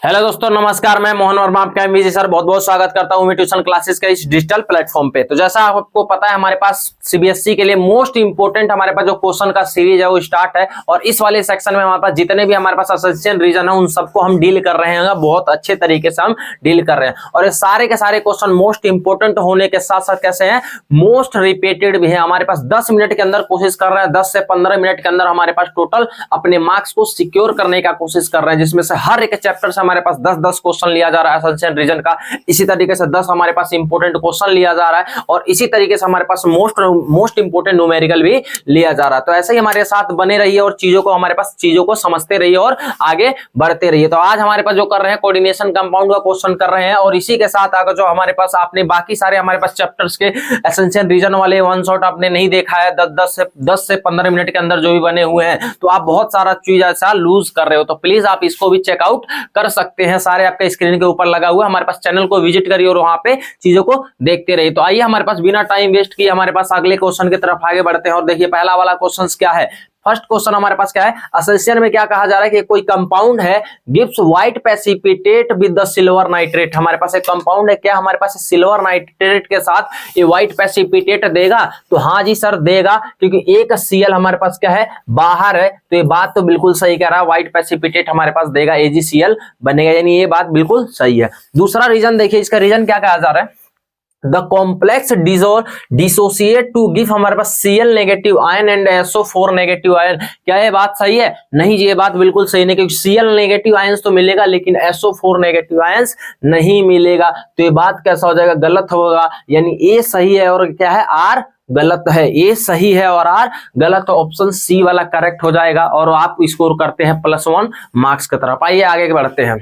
Hello दोस्तों, नमस्कार। मैं मोहन वर्मा आपका एमवीजी सर बहुत बहुत स्वागत करता हूं ट्यूशन क्लासेस के इस डिजिटल प्लेटफॉर्म पे। तो जैसा आपको पता है, हमारे पास सीबीएसई के लिए मोस्ट इंपोर्टेंट हमारे पास जो क्वेश्चन का सीरीज है वो स्टार्ट है। और इस वाले सेक्शन में हमारे पास जितने भी हमारे पास एसेंशियल रीजन है उन सबको हम डील कर रहे हैं, बहुत अच्छे तरीके से हम डील कर रहे हैं। और ये सारे के सारे क्वेश्चन मोस्ट इंपोर्टेंट होने के साथ साथ कैसे हैं, मोस्ट रिपीटेड भी है। हमारे पास 10 मिनट के अंदर कोशिश कर रहे हैं, 10 से 15 मिनट के अंदर हमारे पास टोटल अपने मार्क्स को सिक्योर करने का कोशिश कर रहे हैं, जिसमें से हर एक चैप्टर से हमारे पास 10-10 क्वेश्चन लिया जा रहा है एसेंशियल रीजन का। इसी तरीके से 10 हमारे पास इंपोर्टेंट क्वेश्चन लिया जा रहा है और इसी तरीके से हमारे पास मोस्ट इंपोर्टेंट न्यूमेरिकल भी लिया जा रहा है। तो ऐसे ही हमारे साथ बने रहिए और चीजों को समझते रहिए और आगे बढ़ते रहिए। तो आज हमारे पास जो कर रहे हैं कोऑर्डिनेशन कंपाउंड का क्वेश्चन कर रहे हैं और इसी के साथ आगे जो हमारे पास आपने बाकी सारे हमारे पास चैप्टर्स के एसेंशियल रीजन वाले वन शॉट आपने नहीं देखा है, 10 से 15 मिनट के अंदर जो भी बने हुए हैं, तो आप बहुत सारा चीज ऐसा लूज कर रहे हो। तो प्लीज आप इसको भी चेकआउट कर सकते हैं, सारे आपके स्क्रीन के ऊपर लगा हुआ है। हमारे पास चैनल को विजिट करिए और वहां पे चीजों को देखते रहिए। तो आइए हमारे पास बिना टाइम वेस्ट किए हमारे पास अगले क्वेश्चन की तरफ आगे बढ़ते हैं। और देखिए पहला वाला क्वेश्चन क्या है। फर्स्ट क्वेश्चन हमारे पास क्या है, एसेंशियल में क्या कहा जा रहा है कि कोई कंपाउंड है gives white precipitate with the silver nitrate. हमारे पास एक कंपाउंड है, क्या हमारे पास सिल्वर नाइट्रेट के साथ ये व्हाइट प्रेसिपिटेट देगा? तो हाँ जी सर देगा, क्योंकि एक Cl हमारे पास क्या है, बाहर है। तो ये बात तो बिल्कुल सही कह रहा है, व्हाइट प्रेसिपिटेट हमारे पास देगा, AgCl बनेगा, यानी ये बात बिल्कुल सही है। दूसरा रीजन देखिए, इसका रीजन क्या कहा जा रहा है, the complex dissociate to give हमारे पास Cl negative ion and SO4 negative ion. क्या ये बात सही है? नहीं जी, ये बात बिल्कुल सही नहीं, क्योंकि Cl नेगेटिव आयंस तो मिलेगा लेकिन SO4 नेगेटिव आयंस नहीं मिलेगा। तो ये बात कैसा हो जाएगा, गलत होगा। यानी ए सही है और क्या है, आर गलत है। ए सही है और आर गलत, ऑप्शन सी वाला करेक्ट हो जाएगा और आप स्कोर करते हैं +1 मार्क्स की तरफ। आइए आगे बढ़ते हैं,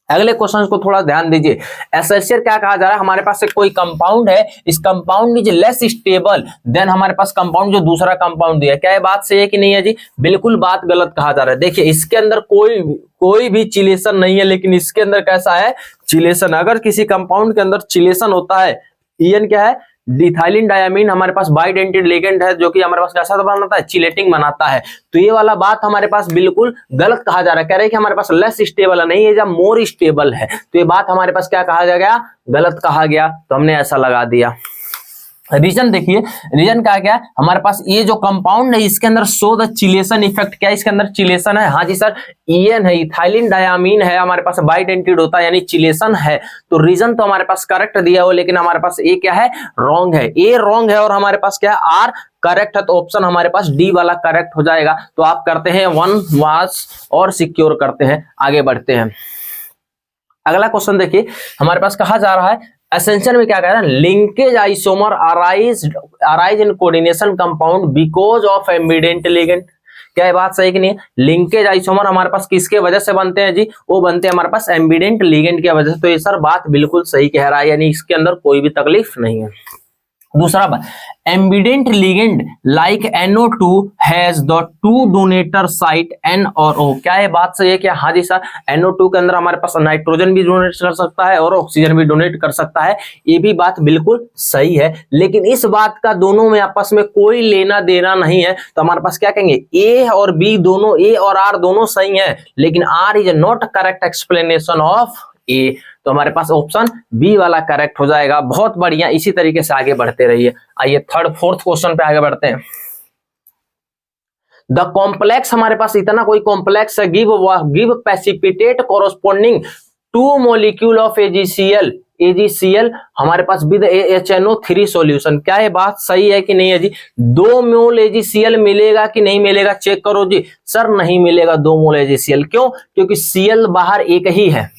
अगले क्वेश्चन को थोड़ा ध्यान दीजिए। एसेंशियल क्या कहा जा रहा है, हमारे पास एक कोई कंपाउंड है, इस compound is less stable then हमारे पास कंपाउंड जो दूसरा कंपाउंड दिया है। क्या ये बात सही है कि नहीं है जी? बिल्कुल बात गलत कहा जा रहा है। देखिए इसके अंदर कोई भी चिलेशन नहीं है, लेकिन इसके अंदर कैसा है, चिलेशन। अगर किसी कंपाउंड के अंदर चिलेशन होता है, EN क्या है, डिथाइलिन डायमीन हमारे पास बाइडेंटेड लिगेंड है, जो कि हमारे पास कैसा बनाता है, चिलेटिंग बनाता है। तो ये वाला बात हमारे पास बिल्कुल गलत कहा जा रहा है। कह रहे हैं कि हमारे पास लेस स्टेबल है, नहीं है जब मोर स्टेबल है। तो ये बात हमारे पास क्या कहा गया, गलत कहा गया, तो हमने ऐसा लगा दिया। रीजन देखिए, रीजन क्या है, हमारे पास ये जो कंपाउंड है इसके अंदर शो द चिलेशन इफेक्ट। क्या इसके अंदर चिलेशन है? हाँ जी सर, EN है, इथाइलिन डायमीन है, हमारे पास बाइडेंटेड होता है यानी चिलेशन है। तो रीजन तो हमारे पास करेक्ट दिया हो, लेकिन हमारे पास ए क्या है, रॉन्ग है। ए रॉन्ग है और हमारे पास क्या है, आर करेक्ट है। तो ऑप्शन हमारे पास डी वाला करेक्ट हो जाएगा। तो आप करते हैं 1 मार्क्स और सिक्योर करते हैं, आगे बढ़ते हैं। अगला क्वेश्चन देखिए, हमारे पास कहा जा रहा है एसेंशियल में क्या कह रहा है, linkage isomer arise in coordination compound because of ambient ligand. क्या ये बात सही कि नहीं है? लिंकेज आइसोमर हमारे पास किसके वजह से बनते हैं जी? वो बनते हैं हमारे पास एम्बिडेंट लिगेंड की वजह से। तो ये सर बात बिल्कुल सही कह रहा है, यानी इसके अंदर कोई भी तकलीफ नहीं है। दूसरा बात, ambient ligand like NO2 has the 2 donator site N और O। क्या ये बात सही है क्या? हाँ जी सर, NO2 के अंदर हमारे पास नाइट्रोजन भी डोनेट कर सकता है और ऑक्सीजन भी डोनेट कर सकता है। ये भी बात बिल्कुल सही है, लेकिन इस बात का दोनों में आपस में कोई लेना देना नहीं है। तो हमारे पास क्या कहेंगे, A और B दोनों, A और R दोनों सही है, लेकिन R is not correct explanation of A। तो हमारे पास ऑप्शन बी वाला करेक्ट हो जाएगा। बहुत बढ़िया, इसी तरीके से आगे बढ़ते रहिए। आइए फोर्थ क्वेश्चन पे आगे बढ़ते हैं। द कॉम्प्लेक्स हमारे पास इतना कोई कॉम्प्लेक्स है, give precipitate corresponding 2 molecule of AgCl हमारे पास विद HNO3 सॉल्यूशन। क्या ये बात सही है कि नहीं है जी? 2 मोल AgCl मिलेगा कि नहीं मिलेगा, चेक करो जी। सर नहीं मिलेगा 2 मोल AgCl। क्यों? क्योंकि Cl बाहर एक ही है,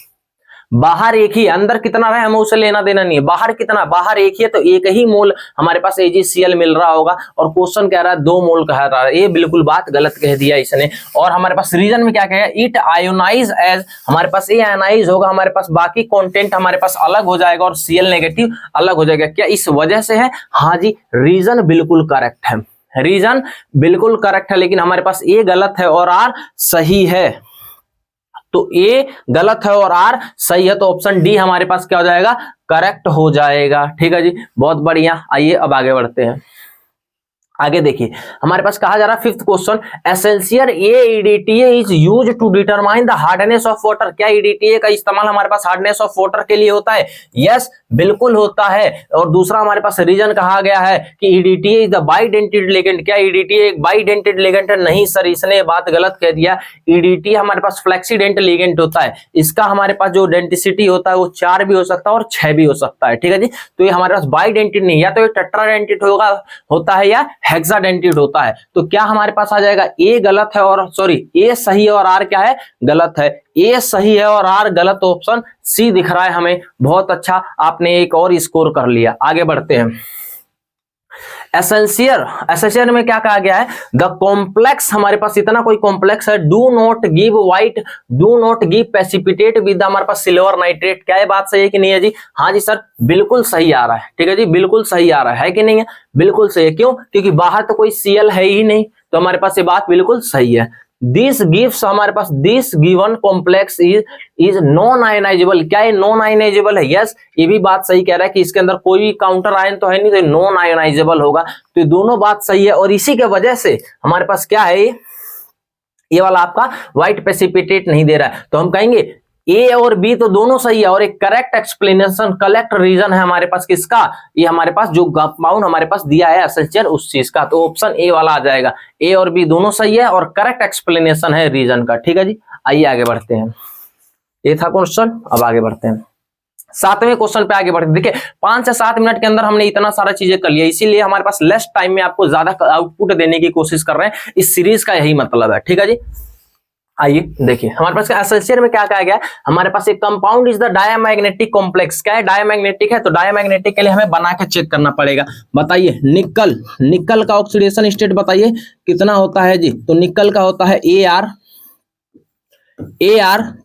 बाहर एक ही, अंदर कितना रहे हमें उसे लेना देना नहीं है। बाहर कितना, बाहर एक ही है, तो एक ही मोल हमारे पास AgCl मिल रहा होगा। और क्वेश्चन कह रहा है 2 मोल कह रहा है, ये बिल्कुल बात गलत कह दिया इसने। और हमारे पास रीजन में क्या कहेगा, इट आयोनाइज एज, हमारे पास ये आयोनाइज होगा, हमारे पास बाकी कंटेंट हमारे पास अलग हो जाएगा और Cl नेगेटिव अलग हो जाएगा। क्या इस वजह से है? हाँ जी, रीजन बिल्कुल करेक्ट है, रीजन बिल्कुल करेक्ट है, लेकिन हमारे पास ए गलत है और आर सही है। तो ए गलत है और आर सही है, तो ऑप्शन डी हमारे पास क्या हो जाएगा, करेक्ट हो जाएगा। ठीक है जी, बहुत बढ़िया। आइए अब आगे बढ़ते हैं। आगे देखिए हमारे पास कहा जा रहा है fifth question, assertion EDTA is use to determine the hardness of water. क्या EDTA का इस्तेमाल हमारे पास हार्डनेस ऑफ वाटर के लिए होता है? यस, बिल्कुल होता है। और दूसरा हमारे पास रीजन कहा गया है कि EDTA is the bidentate ligand. क्या EDTA एक बाइडेंटेड लिगेंड है? नहीं सर, इसने बात गलत कह दिया। EDTA हमारे पास फ्लेक्सीडेंट लिगेंड होता है। इसका हमारे पास जो डेंटिसिटी होता है वो 4 भी हो सकता है और 6 भी हो सकता है। ठीक है जी, तो ये हमारे पास बाइडेंटेड नहीं, या तो ये टेट्राडेंटेड होता है या हेक्साडेंटेड होता है। तो क्या हमारे पास आ जाएगा? ए गलत है और सॉरी ए सही है और आर क्या है? गलत है। ए सही है और आर गलत, ऑप्शन सी दिख रहा है हमें। बहुत अच्छा, आपने एक और स्कोर कर लिया। आगे बढ़ते हैं। एसेंशियल में क्या कहा गया है? द कॉम्प्लेक्स, हमारे पास इतना कोई कॉम्प्लेक्स है, do not give precipitate with हमारे पास सिल्वर नाइट्रेट। क्या ये बात सही है कि नहीं है जी? हाँ जी सर, बिल्कुल सही आ रहा है। ठीक है जी, बिल्कुल सही आ रहा है कि नहीं है? बिल्कुल सही है। क्यों? क्योंकि बाहर तो कोई Cl है ही नहीं, तो हमारे पास ये बात बिल्कुल सही है। दिस गिव्स, हमारे पास this given complex is non ionisable. क्या ये नॉन आयनाइजेबल है? यस, ये भी बात सही कह रहा है कि इसके अंदर कोई भी काउंटर आयन तो है नहीं, तो नॉन आयनाइजेबल होगा। तो ये दोनों बात सही है और इसी के वजह से हमारे पास क्या है, ये वाला आपका व्हाइट प्रेसिपिटेट नहीं दे रहा है। तो हम कहेंगे ए और बी तो दोनों सही है और एक करेक्ट एक्सप्लेनेशन, करेक्ट रीजन है हमारे पास किसका? ये हमारे पास जो कंपाउंड हमारे पास दिया है एसेंशियल उस चीज का। तो ऑप्शन ए वाला आ जाएगा। ए और बी दोनों सही है और करेक्ट एक्सप्लेनेशन है रीजन का। ठीक है जी, आइए आगे बढ़ते हैं। ये था क्वेश्चन, अब आगे बढ़ते हैं 7वें क्वेश्चन पे आगे बढ़ते हैं। देखिए 5 से 7 मिनट के अंदर हमने इतना सारा चीजें कर लिया, इसीलिए हमारे पास लेस टाइम में आपको ज्यादा आउटपुट देने की कोशिश कर रहे हैं। इस सीरीज का यही मतलब है। ठीक है जी, आइए देखिए हमारे पास एसेंशियल में क्या कहा गया है? हमारे पास एक compound is the diamagnetic complex. क्या है? डायमैग्नेटिक है। तो डायमैग्नेटिक के लिए हमें बना के चेक करना पड़ेगा। बताइए निकल का ऑक्सीडेशन स्टेट बताइए कितना होता है जी? तो निकल का होता है AR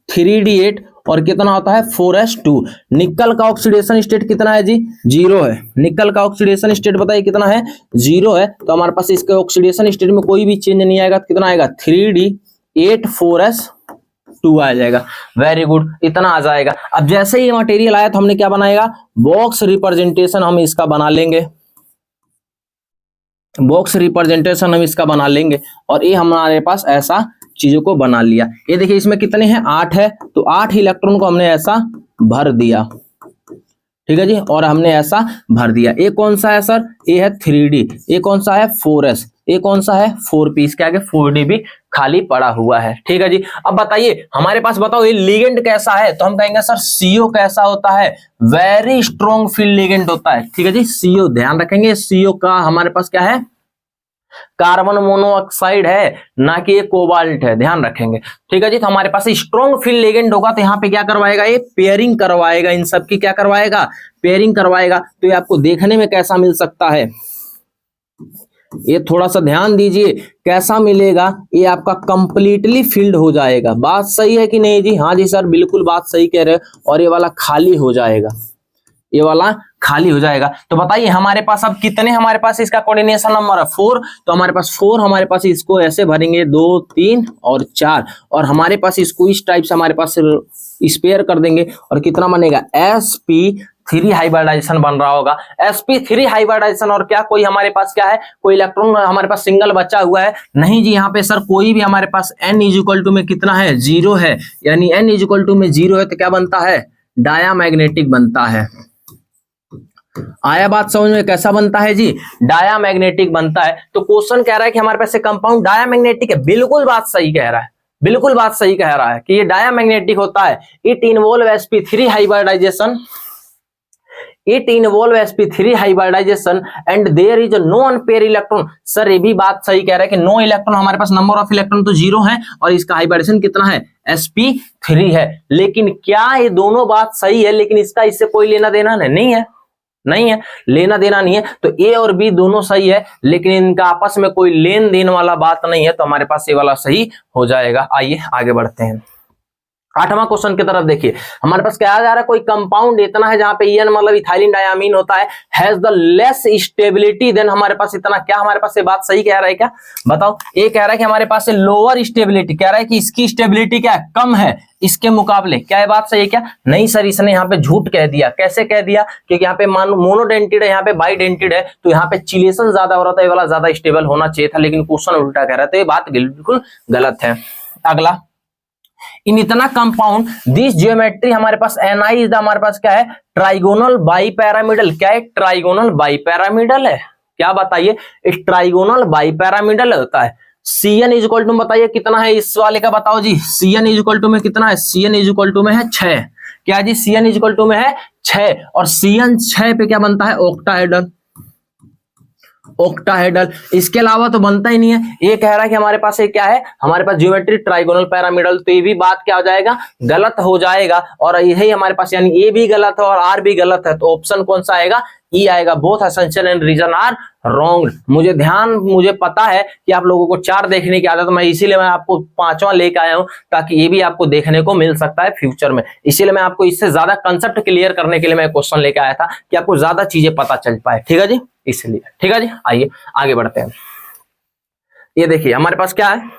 3D8 और कितना होता है 4S2। निकल का ऑक्सीडेशन स्टेट कितना है जी? 0 है। निकल का ऑक्सीडेशन स्टेट बताइए कितना है? 0 है। तो हमारे पास इसके ऑक्सीडेशन स्टेट में कोई भी चेंज नहीं आएगा। कितना आएगा? 3D8 4S2 आ जाएगा। वेरी गुड, इतना आ जाएगा। अब जैसे ही मटेरियल आया तो हमने क्या बनाएगा? बॉक्स रिप्रेजेंटेशन हम इसका बना लेंगे। बॉक्स रिप्रेजेंटेशन हम इसका बना लेंगे और ये हमारे पास ऐसा चीजों को बना लिया। ये देखिए इसमें कितने हैं? 8 है। तो 8 इलेक्ट्रॉन को हमने ऐसा भर दिया। ठीक है जी, और हमने ऐसा भर दिया। ये कौन सा है सर? ये है 3D। ये कौन सा है? 4S। ये कौन सा है? 4P। इसके आगे 4D भी खाली पड़ा हुआ है। ठीक है जी, अब बताइए हमारे पास, बताओ ये लिगेंड कैसा है? तो हम कहेंगे सर CO कैसा होता है? वेरी स्ट्रॉन्ग फील्ड लिगेंड होता है। ठीक है जी, CO ध्यान रखेंगे। CO का हमारे पास क्या है? कार्बन मोनोऑक्साइड है, ना कि ये कोबाल्ट है, ध्यान रखेंगे। ठीक है जी, तो हमारे पास स्ट्रॉन्ग फील्ड लिगेंड होगा तो यहाँ पे क्या करवाएगा? ये पेयरिंग करवाएगा। इन सब की क्या करवाएगा? पेयरिंग करवाएगा। तो ये आपको देखने में कैसा मिल सकता है? ये थोड़ा सा ध्यान दीजिए, कैसा मिलेगा? ये आपका कंप्लीटली फिल्ड हो जाएगा। बात सही है कि नहीं जी? हाँ जी सर, बिल्कुल बात सही कह रहे हो। और ये वाला खाली हो जाएगा, ये वाला खाली हो जाएगा। तो बताइए हमारे पास अब कितने, हमारे पास इसका कोऑर्डिनेशन नंबर है 4। तो हमारे पास 4, हमारे पास इसको ऐसे भरेंगे 2 3 और 4, और हमारे पास इसको इस टाइप से हमारे पास स्पेयर कर देंगे और कितना बनेगा? sp3 हाइब्रिडाइजेशन बन रहा होगा। sp3 hybridisation. और क्या कोई हमारे पास क्या है? कोई इलेक्ट्रॉन हमारे पास सिंगल बचा हुआ है? नहीं जी, यहाँ पे सर कोई भी हमारे पास n इक्वल टू में कितना है? 0 है। यानी n इक्वल टू में 0 है तो क्या बनता है? डायामैग्नेटिक बनता है। आया बात समझ में? कैसा बनता है जी? डायामैग्नेटिक बनता है। तो क्वेश्चन कह रहा है कि हमारे पास कंपाउंड डायामैग्नेटिक है। बिल्कुल बात सही कह रहा है, बिल्कुल बात सही कह रहा है कि ये डायामैग्नेटिक होता है। It involve sp3 hybridisation. It involve sp3 hybridisation and there is no unpair electron. Sir ये भी बात सही कह रहा है कि नो इलेक्ट्रॉन, हमारे पास नंबर ऑफ इलेक्ट्रॉन तो 0 है और इसका हाइब्रिडाइजेशन कितना है? sp3 है। लेकिन क्या ये दोनों बात सही है? लेकिन इसका इससे कोई लेना देना नहीं है, नहीं है, लेना देना नहीं है। तो ए और बी दोनों सही है, लेकिन इनका आपस में कोई लेन देन वाला बात नहीं है। तो हमारे पास ये वाला सही हो जाएगा। आइए आगे बढ़ते हैं। 8वां क्वेश्चन की तरफ देखिए, हमारे पास क्या आ जा रहा है, कोई कंपाउंड इतना है जहां पे EN मतलब इथाइलिन डायमीन होता है, has the less stability than, हमारे पास इतना, क्या हमारे पास ये बात सही कह रहा है क्या, बताओ। ये कह रहा है कि हमारे पास से लोअर स्टेबिलिटी, कह रहा है कि इसकी स्टेबिलिटी क्या है, कम है इसके मुकाबले, क्या ये बात सही है क्या, नहीं सर इसने यहाँ पे झूठ कह दिया। कैसे कह दिया, क्योंकि यहाँ पे मोनोडेंटेड है, यहाँ पे बाइडेंटेड है, तो यहाँ पे चिलेशन ज्यादा हो रहा था, ये वाला ज्यादा स्टेबल होना चाहिए था, लेकिन क्वेश्चन उल्टा कह रहा था, ये बात बिल्कुल गलत है। अगला, इन इतना कंपाउंड दिस ज्योमेट्री, हमारे पास Ni इज द, हमारे पास क्या है, ट्राइगोनल बाइपैरामिडल, क्या है, ट्राइगोनल बाइपैरामिडल है, क्या बताइए, इस ट्राइगोनल बाइपैरामिडल होता है। Cn इज इक्वल टू, बताइए कितना है इस वाले का, बताओ जी। Cn इज इक्वल टू में कितना है, Cn इज इक्वल टू में है 6, क्या जी, Cn इज इक्वल टू में है 6, और Cn 6 पे क्या बनता है, ऑक्टाहेड्रल, ऑक्टाहेड्रल, इसके अलावा तो बनता ही नहीं है। ये कह रहा है कि हमारे पास ये क्या है, हमारे पास ज्योमेट्री ट्राइगोनल पैरामिडल, तो ये भी बात क्या हो जाएगा, गलत हो जाएगा, और यही हमारे पास, यानी ए भी गलत है और आर भी गलत है, तो ऑप्शन कौन सा आएगा, ई आएगा। Both assertion and reason are wrong. मुझे पता है कि आप लोगों को 4 देखने की आदत, मैं इसीलिए मैं आपको 5वां लेके आया हूं, ताकि ये भी आपको देखने को मिल सकता है फ्यूचर में। इसीलिए मैं आपको इससे ज्यादा कंसेप्ट क्लियर करने के लिए मैं क्वेश्चन लेके आया था, कि आपको ज्यादा चीजें पता चल पाए, ठीक है जी, इसलिए। ठीक है जी, आइए आगे बढ़ते हैं। ये देखिए हमारे पास क्या है,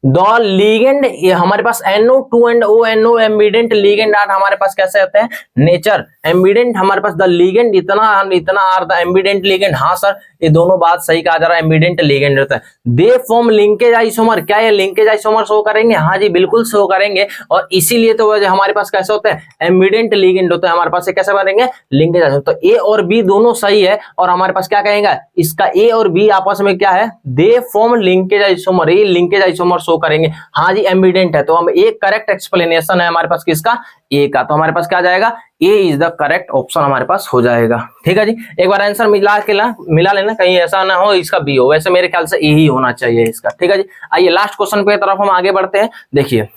द लीगेंड, ये हमारे पास NO2 and ONO ambident ligand are, हमारे पास कैसे होते हैं, नेचर एम्बिडेंट, हमारे पास द लीगेंड इतना आर द एम्बिडेंट लीगेंड, हाँ सर ये दोनों बात सही कहा जा रहा है, एम्बिडेंट लीगेंड होता है। दे फॉर्म लिंकेज आइसोमर, क्या ये लिंकेज आइसोमर शो करेंगे, हाँ जी बिल्कुल शो करेंगे, और इसीलिए तो हमारे पास कैसे होते हैं, एम्बिडेंट लीगेंड होते हैं, हमारे पास कैसे बनेंगे, लिंकेज आइसोमर। तो ए और बी दोनों सही है, और हमारे पास क्या कहेंगे, इसका ए और बी आपस में क्या है, दे फॉर्म लिंकेज आइसोमर, ये लिंकेज आइसोमर शो करेंगे, हाँ जी एम्बिडेंट है, तो हम एक करेक्ट एक्सप्लेनेशन है हमारे पास किसका, ए का, तो हमारे पास क्या जाएगा, ए इज द करेक्ट ऑप्शन हमारे पास हो जाएगा। ठीक है जी, एक बार आंसर मिला लेना, कहीं ऐसा ना हो इसका बी हो, वैसे मेरे ख्याल से ए ही होना चाहिए इसका। ठीक है जी, आइए लास्ट क्वेश्चन पे तरफ हम आगे बढ़ते हैं। देखिए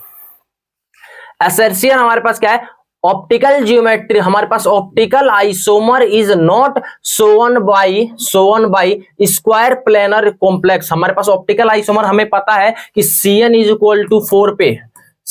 असर्शियन हमारे पास क्या है, ऑप्टिकल ज्योमेट्री, हमारे पास optical isomer is not shown by square planar complex, हमारे पास ऑप्टिकल आइसोमर हमें पता है कि Cn इज इक्वल टू 4 पे,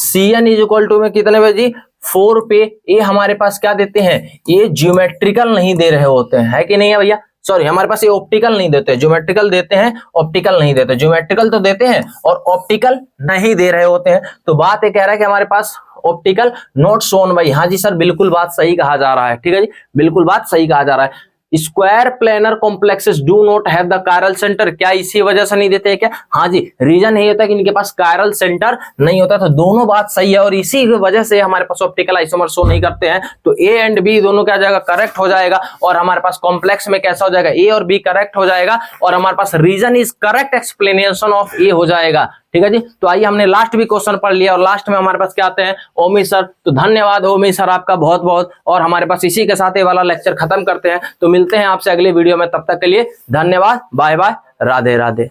Cn इज इक्वल टू में कितने पे जी, 4 पे, ये हमारे पास क्या देते हैं, ये ज्योमेट्रिकल नहीं दे रहे होते हैं, है कि नहीं है भैया, सॉरी हमारे पास ये ऑप्टिकल नहीं देते, ज्योमेट्रिकल देते हैं, ऑप्टिकल नहीं देते, ज्योमेट्रिकल तो देते हैं और ऑप्टिकल नहीं दे रहे होते हैं। तो बात ये कह रहा है कि हमारे पास ऑप्टिकल नॉट शोन बाय, हाँ जी सर बिल्कुल बात सही कहा जा रहा है। ठीक है जी, बिल्कुल बात सही कहा जा रहा है। Square planar complexes do not have the chiral centre, क्या इसी वजह से नहीं देते हैं क्या, हाँ जी रीजन यही होता है कि इनके पास कायरल सेंटर नहीं होता, तो दोनों बात सही है, और इसी वजह से हमारे पास ऑप्टिकल आइसोमर शो नहीं करते हैं। तो ए एंड बी दोनों क्या जाएगा, करेक्ट हो जाएगा, और हमारे पास कॉम्प्लेक्स में कैसा हो जाएगा, ए और बी करेक्ट हो जाएगा, और हमारे पास reason is correct explanation of a हो जाएगा। ठीक है जी, तो आइए हमने लास्ट भी क्वेश्चन पढ़ लिया, और लास्ट में हमारे पास क्या आते हैं, ओमी सर। तो धन्यवाद ओमी सर आपका बहुत बहुत, और हमारे पास इसी के साथ ये वाला लेक्चर खत्म करते हैं। तो मिलते हैं आपसे अगले वीडियो में, तब तक के लिए धन्यवाद, बाय बाय, राधे राधे।